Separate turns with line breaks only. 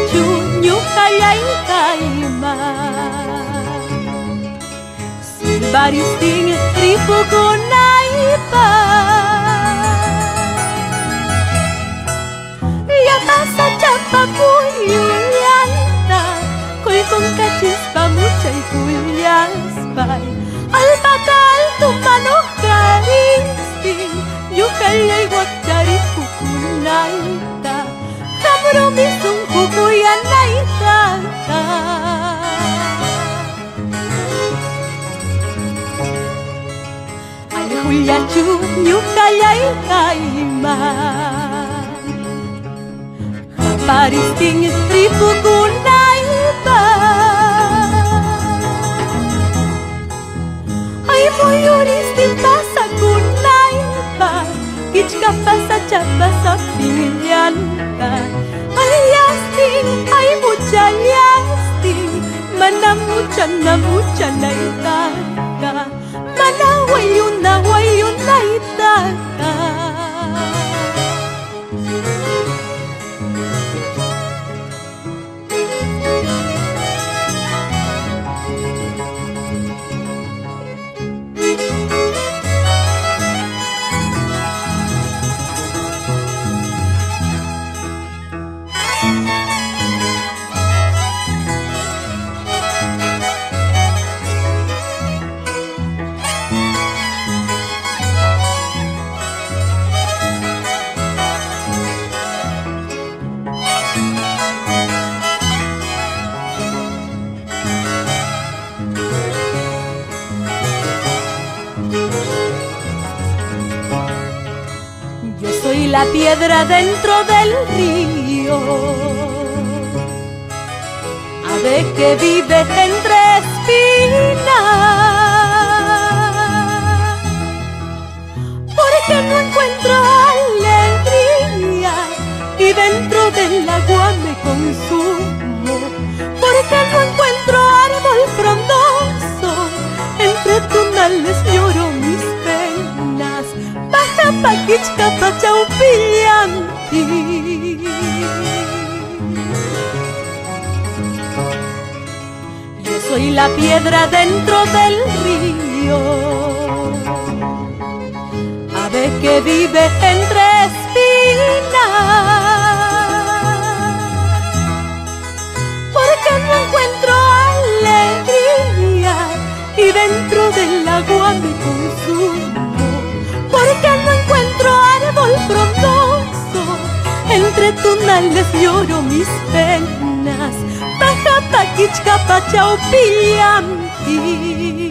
huillachu ñuqallay kayman silbaristin ripukunaypaq llapasa chapakuyllanta qullqun kachispa muchaykullaspay alpakal tumanuq karistin ñuqallay wakcharikukunayta hamrumi sunqukuyanaytanta huillachu ñuqallay kayman qaparistin ripukunaypaq ay muyuristin pasakunaypaq kichka pasachapasapillanta ay yastin ay muchayastin mana muchanaytaka mana wayunaytaka Soy la piedra dentro del río, ave que vive entre espinas, porque no encuentro alegría y dentro del agua me consumo, porque no encuentro árbol frondoso, entre tunales lloro mis penas. Pakichka pachaupillanti yo soy la piedra dentro del río, ave que vive entre espinas, porque no encuentro alegría y dentro del agua me consumo, porque no encuentro árbol frondoso, entre tunales lloro mis penas. Paja pakichka pachaupillanti.